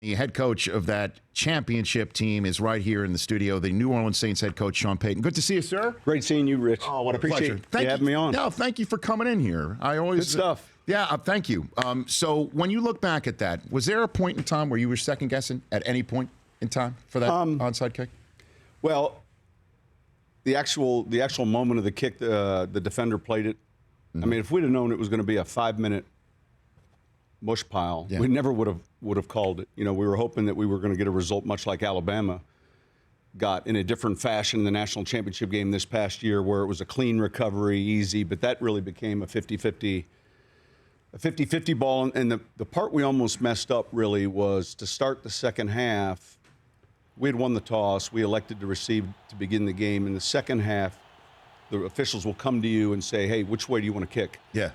the head coach of that championship team, is right here in the studio, the New Orleans Saints head coach, Sean Payton. Good to see you, sir. Great seeing you, Rich. Oh, what a pleasure. Thank you having me on. No, thank you for coming in here. Good stuff. Yeah, thank you. So when you look back at that, was there a point in time where you were second-guessing at any point in time for that onside kick? Well, the actual moment of the kick, the defender played it. I mean, if we'd have known it was going to be a 5-minute mush pile, we never would have called it. You know, we were hoping that we were going to get a result much like Alabama got in a different fashion in the national championship game this past year, where it was a clean recovery, easy, but that really became a 50-50 ball. And the part we almost messed up really was to start the second half. We had won the toss. We elected to receive to begin the game. In the second half, the officials will come to you and say, hey, which way do you want to kick? Yeah.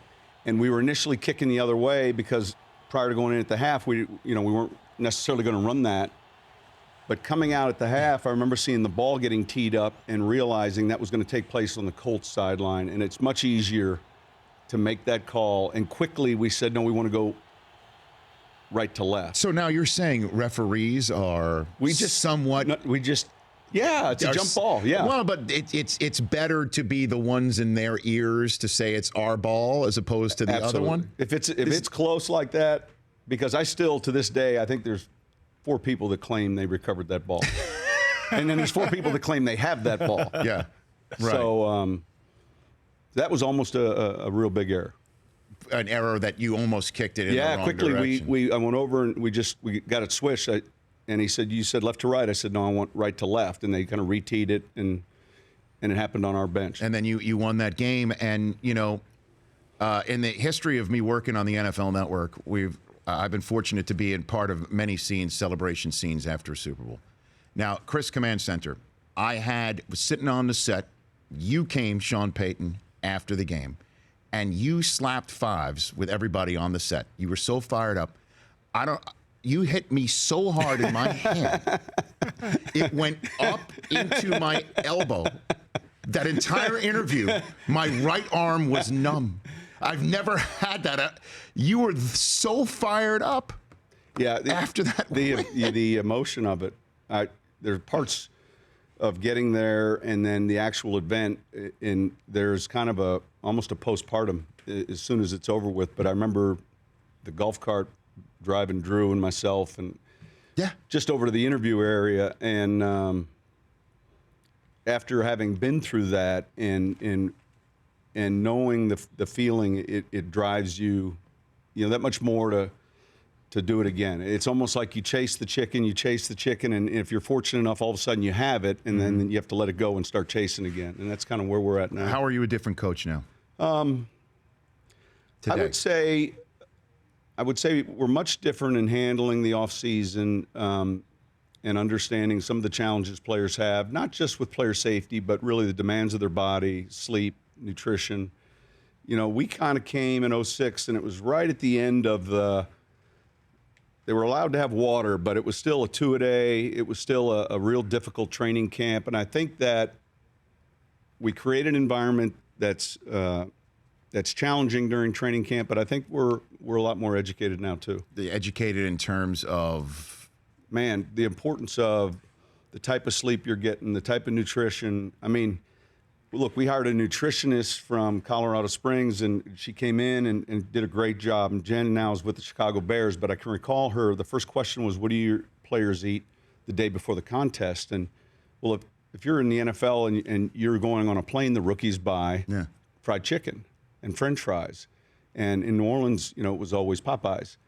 And we were initially kicking the other way because prior to going in at the half, we weren't necessarily going to run that. But coming out at the half, I remember seeing the ball getting teed up and realizing that was going to take place on the Colts sideline. And it's much easier to make that call. And quickly we said, no, we want to go right to left. So now you're saying referees are somewhat... Yeah, it's a jump ball. Yeah. Well, but it's better to be the ones in their ears to say it's our ball as opposed to the other one. If it's close like that, because I still to this day I think there's 4 people that claim they recovered that ball, and then there's 4 people that claim they have that ball. Yeah. Right. So that was almost a real big error. An error that you almost kicked it in the wrong quickly direction. I went over and we got it switched. And he said, you said left to right. I said, no, I want right to left. And they kind of re-teed it, and it happened on our bench. And then you won that game. And, you know, in the history of me working on the NFL Network, I've been fortunate to be in part of many celebration scenes after a Super Bowl. Now, Chris Command Center, was sitting on the set. You came, Sean Payton, after the game, and you slapped fives with everybody on the set. You were so fired up. You hit me so hard in my hand, it went up into my elbow. That entire interview, my right arm was numb. I've never had that. You were so fired up. Yeah. After that, the emotion of it. There's parts of getting there and then the actual event, and there's kind of almost a postpartum as soon as it's over with. But I remember the golf cart driving Drew and myself and just over to the interview area, and after having been through that and knowing the feeling, it drives you that much more to do it again. It's almost like you chase the chicken, and if you're fortunate enough, all of a sudden you have it, and then you have to let it go and start chasing again. And that's kind of where we're at now. How are you a different coach now? Today? I would say we're much different in handling the offseason and understanding some of the challenges players have, not just with player safety, but really the demands of their body, sleep, nutrition. You know, we kind of came in 2006, and it was right at the end of they were allowed to have water, but it was still a 2-a-day. It was still a real difficult training camp. And I think that we create an environment that's challenging during training camp, but I think we're a lot more educated now too. Educated in terms of? Man, the importance of the type of sleep you're getting, the type of nutrition. I mean, look, we hired a nutritionist from Colorado Springs, and she came in and did a great job. And Jen now is with the Chicago Bears, but I can recall her, the first question was, what do your players eat the day before the contest? And, well, if you're in the NFL and you're going on a plane, the rookies buy fried chicken and French fries. And in New Orleans, it was always Popeyes.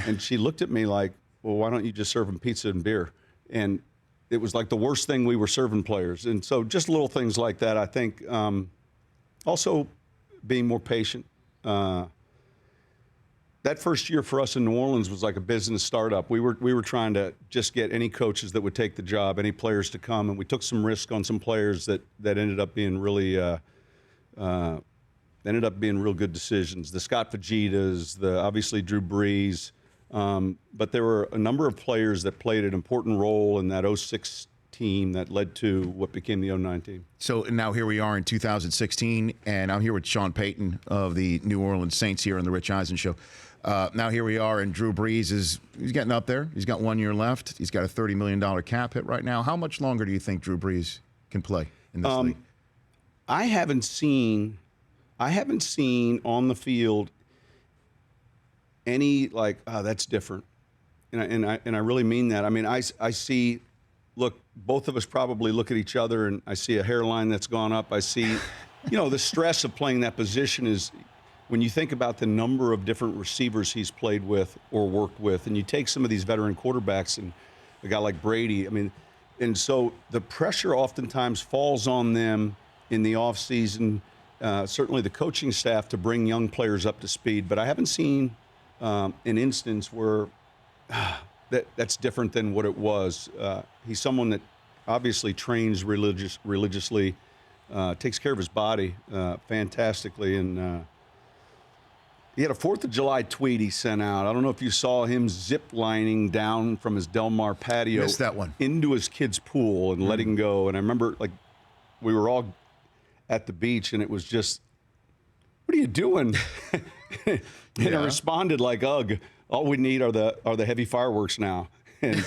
And she looked at me like, well, why don't you just serve them pizza and beer? And it was like the worst thing we were serving players. And so just little things like that, I think. Also being more patient. That first year for us in New Orleans was like a business startup. We were trying to just get any coaches that would take the job, any players to come. And we took some risk on some players that ended up being really real good decisions. The Scott Fajitas, obviously Drew Brees, but there were a number of players that played an important role in that 2006 team that led to what became the 09 team. So now here we are in 2016, and I'm here with Sean Payton of the New Orleans Saints here on the Rich Eisen Show. Now here we are, and Drew Brees he's getting up there. He's got 1 year left. He's got a $30 million cap hit right now. How much longer do you think Drew Brees can play in this league? I haven't seen on the field any that's different, and I really mean that. I mean, I see. Look, both of us probably look at each other, and I see a hairline that's gone up. I see, the stress of playing that position is when you think about the number of different receivers he's played with or worked with, and you take some of these veteran quarterbacks and a guy like Brady. I mean, and so the pressure oftentimes falls on them in the offseason, certainly the coaching staff, to bring young players up to speed. But I haven't seen an instance where that's different than what it was. He's someone that obviously trains religiously, takes care of his body fantastically, and he had a 4th of July tweet he sent out. I don't know if you saw him zip lining down from his Del Mar patio. Missed that one. Into his kid's pool and letting go. And I remember, we were all at the beach, and it was just, what are you doing? And I responded like, ugh. All we need are the heavy fireworks now. And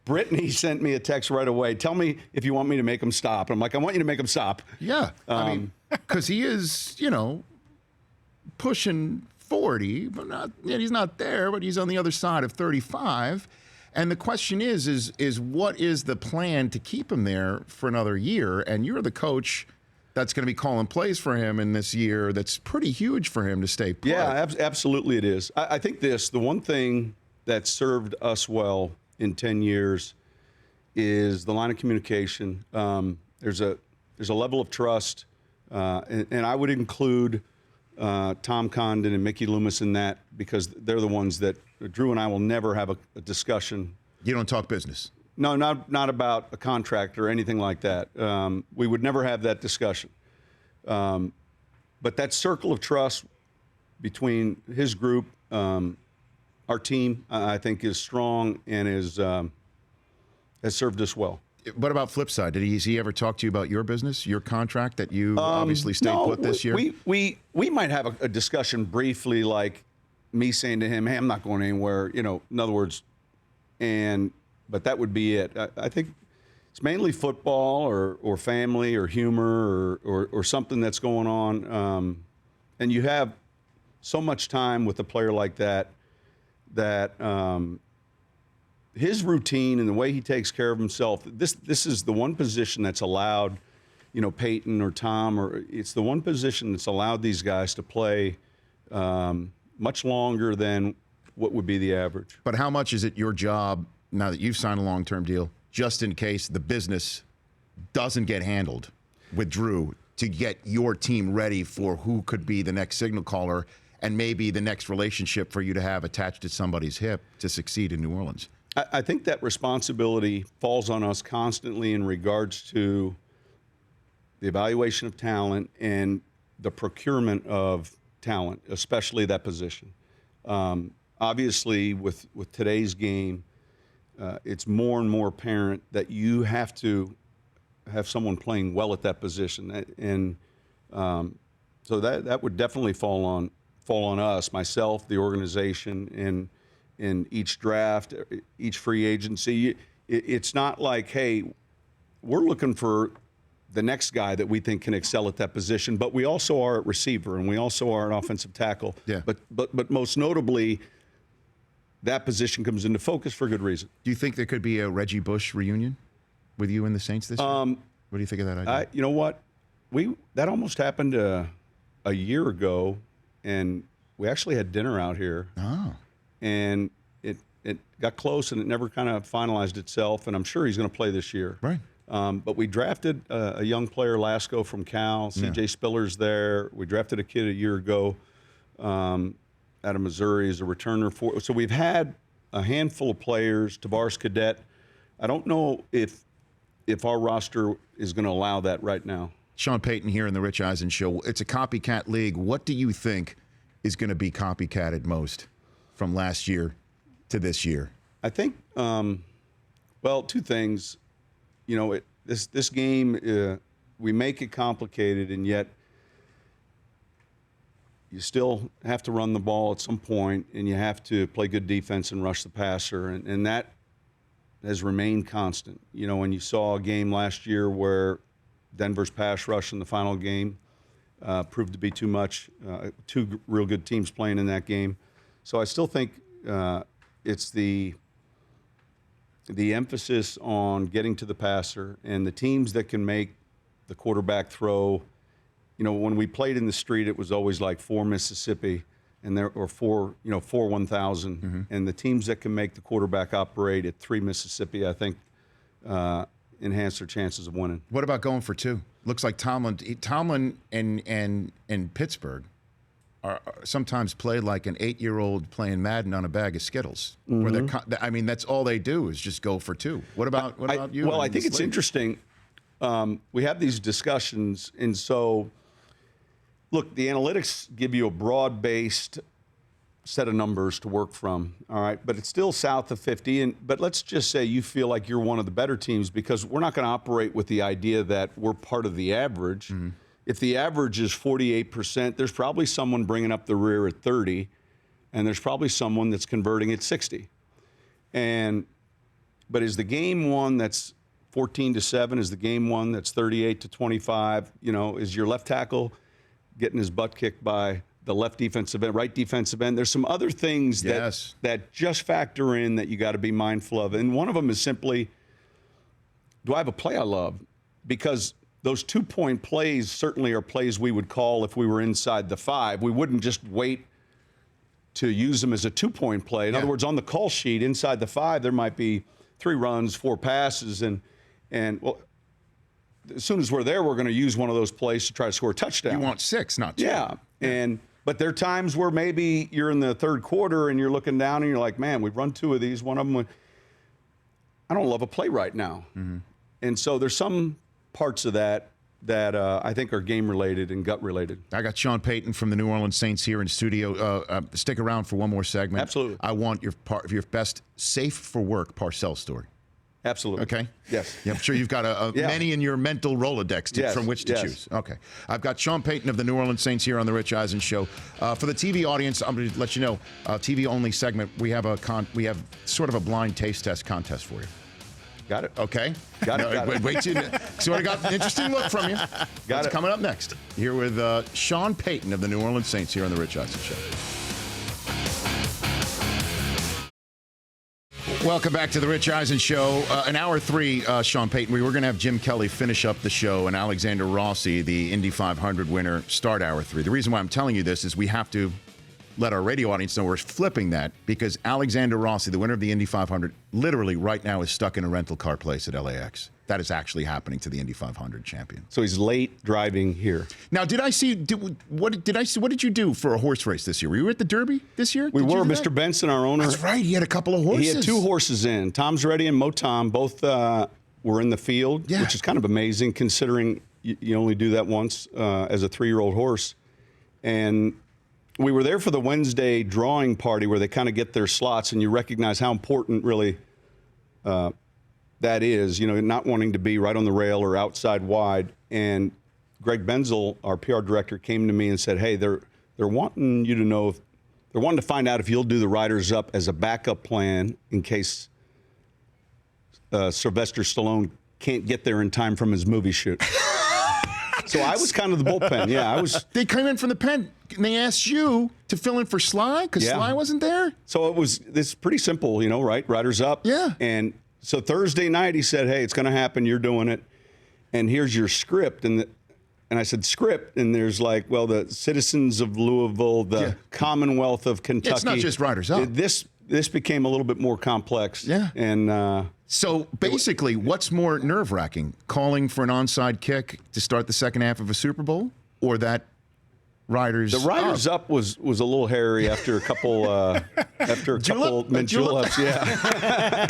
Brittany sent me a text right away. Tell me if you want me to make them stop. I'm like, I want you to make them stop. Yeah. I mean, because he is, pushing 40, but he's not there, but he's on the other side of 35. And the question is what is the plan to keep him there for another year? And you're the coach that's going to be calling plays for him in this year. That's pretty huge for him to stay put. Yeah, absolutely it is. I think the one thing that served us well in 10 years is the line of communication. There's a level of trust, and I would include Tom Condon and Mickey Loomis in that, because they're the ones that Drew and I will never have a discussion. You don't talk business. No, not about a contract or anything like that. We would never have that discussion. But that circle of trust between his group, our team, I think, is strong and has served us well. What about flip side? Has he ever talk to you about your business, your contract that you obviously stayed put this year? We might have a discussion briefly, like me saying to him, "Hey, I'm not going anywhere." In other words, but that would be it. I think it's mainly football or family or humor or something that's going on. And you have so much time with a player like that his routine and the way he takes care of himself, this is the one position that's allowed, Payton or Tom, or it's the one position that's allowed these guys to play much longer than what would be the average. But how much is it your job, now that you've signed a long-term deal, just in case the business doesn't get handled with Drew, to get your team ready for who could be the next signal caller and maybe the next relationship for you to have attached to somebody's hip to succeed in New Orleans? I think that responsibility falls on us constantly in regards to the evaluation of talent and the procurement of talent, especially that position. Obviously, with today's game, it's more and more apparent that you have to have someone playing well at that position, and so that would definitely fall on us, myself, the organization, and in each draft, each free agency. It's not like, hey, we're looking for the next guy that we think can excel at that position, but we also are at receiver and we also are an offensive tackle. Yeah. But most notably, that position comes into focus for good reason. Do you think there could be a Reggie Bush reunion with you and the Saints this year? What do you think of that idea? You know what? That almost happened a year ago, and we actually had dinner out here. Oh. And it got close, and it never kind of finalized itself, and I'm sure he's going to play this year. Right. But we drafted a young player, Lasco from Cal. C.J. Spiller's there. We drafted a kid a year ago out of Missouri as a returner. So we've had a handful of players. Tavares Cadet. I don't know if our roster is going to allow that right now. Sean Payton here in the Rich Eisen Show. It's a copycat league. What do you think is going to be copycatted most from last year to this year? I think, well, two things. this game, we make it complicated, and yet you still have to run the ball at some point, and you have to play good defense and rush the passer, and that has remained constant. When you saw a game last year where Denver's pass rush in the final game proved to be too much, two real good teams playing in that game. So I still think it's the emphasis on getting to the passer, and the teams that can make the quarterback throw. When we played in the street, it was always like 4 Mississippi, and there or 4 1,000, and the teams that can make the quarterback operate at 3 Mississippi, I think, enhance their chances of winning. What about going for 2? Looks like Tomlin and Pittsburgh are sometimes played like an 8-year-old playing Madden on a bag of Skittles. Where that's all they do is just go for 2. What about you? Well, I think it's interesting. We have these discussions, and so. Look, the analytics give you a broad-based set of numbers to work from, all right? But it's still south of 50. But let's just say you feel like you're one of the better teams, because we're not going to operate with the idea that we're part of the average. If the average is 48%, there's probably someone bringing up the rear at 30, and there's probably someone that's converting at 60. But is the game one that's 14-7? Is the game one that's 38-25? Is your left tackle getting his butt kicked by the left defensive end, right defensive end? There's some other things that just factor in that you got to be mindful of. And one of them is simply, do I have a play I love? Because those 2-point plays certainly are plays we would call if we were inside the 5. We wouldn't just wait to use them as a 2-point play. In other words, on the call sheet inside the 5, there might be 3 runs, 4 passes, and well, as soon as we're there, we're going to use one of those plays to try to score a touchdown. You want 6, not 2. Yeah. But there are times where maybe you're in the third quarter and you're looking down and you're like, man, we've run 2 of these. One of them, I don't love a play right now. And so there's some parts of that I think are game-related and gut-related. I got Sean Payton from the New Orleans Saints here in studio. Stick around for one more segment. Absolutely. I want your best safe-for-work Parcells story. Absolutely. Okay? Yes. Yeah, I'm sure you've got many in your mental Rolodex from which to choose. Okay. I've got Sean Payton of the New Orleans Saints here on The Rich Eisen Show. For the TV audience, I'm going to let you know, TV-only segment, we have sort of a blind taste test contest for you. Got it. Okay? Got it. Wait till you sort of got an interesting look from you. Got it. Coming up next. Here with Sean Payton of the New Orleans Saints here on The Rich Eisen Show. Welcome back to the Rich Eisen Show. In hour 3, Sean Payton, we were going to have Jim Kelly finish up the show and Alexander Rossi, the Indy 500 winner, start hour 3. The reason why I'm telling you this is we have to let our radio audience know we're flipping that, because Alexander Rossi, the winner of the Indy 500, literally right now is stuck in a rental car place at LAX. That is actually happening to the Indy 500 champion. So he's late driving here. Now, what did you do for a horse race this year? Were you at the Derby this year? We were. Mr. Benson, our owner. That's right. He had a couple of horses. He had 2 horses in. Tom's Ready and Motom both were in the field, which is kind of amazing considering you only do that once as a 3-year-old horse. And we were there for the Wednesday drawing party where they kind of get their slots, and you recognize how important really that is, not wanting to be right on the rail or outside wide. And Greg Benzel, our PR director, came to me and said, hey, they're wanting you to know, they're wanting to find out if you'll do the riders up as a backup plan in case Sylvester Stallone can't get there in time from his movie shoot. So I was kind of the bullpen. Yeah, I was. They came in from the pen and they asked you to fill in for Sly because Sly wasn't there. So it's pretty simple, right? Riders up. Yeah. And so Thursday night he said, hey, it's going to happen. You're doing it. And here's your script. And I said, script? And there's like, well, the citizens of Louisville, the Commonwealth of Kentucky. It's not just Riders Up. This became a little bit more complex. Yeah. And so basically, what's more nerve-wracking, calling for an onside kick to start the second half of a Super Bowl, or that Riders Up? The Riders Up was a little hairy after a couple mint juleps. Yeah.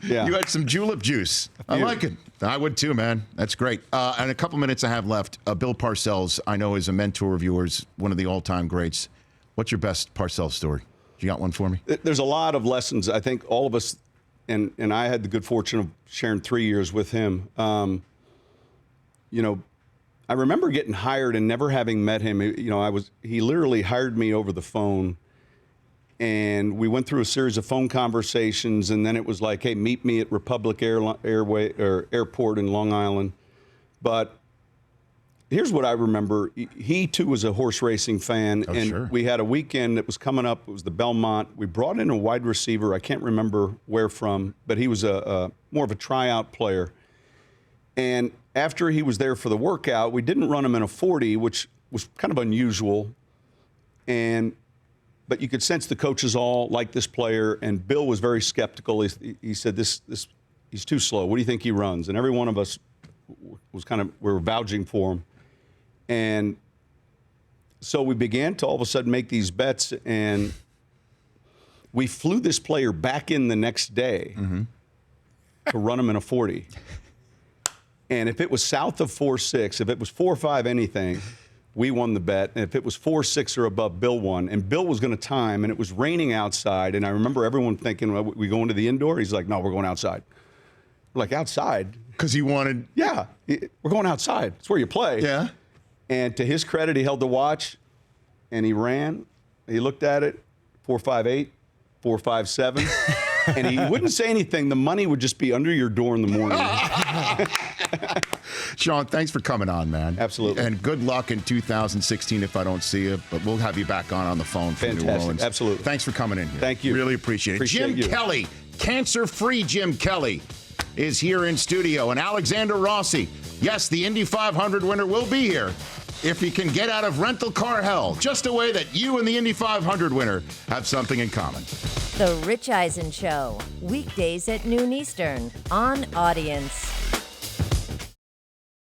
You had some julep juice. I like it. I would too, man. That's great. And a couple minutes I have left. Bill Parcells, I know, is a mentor of yours, one of the all-time greats. What's your best Parcells story? You got one for me? There's a lot of lessons. I think all of us and I had the good fortune of sharing 3 years with him. I remember getting hired and never having met him. He literally hired me over the phone, and we went through a series of phone conversations, and then it was like, hey, meet me at Republic Airport in Long Island. But here's what I remember. He, too, was a horse racing fan, and sure. We had a weekend that was coming up. It was the Belmont. We brought in a wide receiver. I can't remember where from, but he was more of a tryout player. And after he was there for the workout, we didn't run him in a 40, which was kind of unusual. But you could sense the coaches all liked this player, and Bill was very skeptical. He said, "This he's too slow. What do you think he runs?" And every one of us we were vouching for him. And so we began to all of a sudden make these bets, and we flew this player back in the next day to run him in a 40. And if it was south of 4.6, if it was 4.5 anything, we won the bet. And if it was 4.6 or above, Bill won. And Bill was going to time, and it was raining outside. And I remember everyone thinking, well, we going to the indoor? He's like, no, we're going outside. We're like, outside? Because he wanted. Yeah, we're going outside. It's where you play. Yeah. And to his credit, he held the watch, and he ran. He looked at it, 4.58, 4.57. And he wouldn't say anything. The money would just be under your door in the morning. Sean, thanks for coming on, man. Absolutely. And good luck in 2016 if I don't see you, but we'll have you back on the phone from New Orleans. Absolutely. Thanks for coming in here. Thank you. Really appreciate it. Jim Kelly, cancer-free Jim Kelly, is here in studio. And Alexander Rossi, yes, the Indy 500 winner will be here if he can get out of rental car hell, just a way that you and the Indy 500 winner have something in common. The Rich Eisen Show, weekdays at noon Eastern on Audience.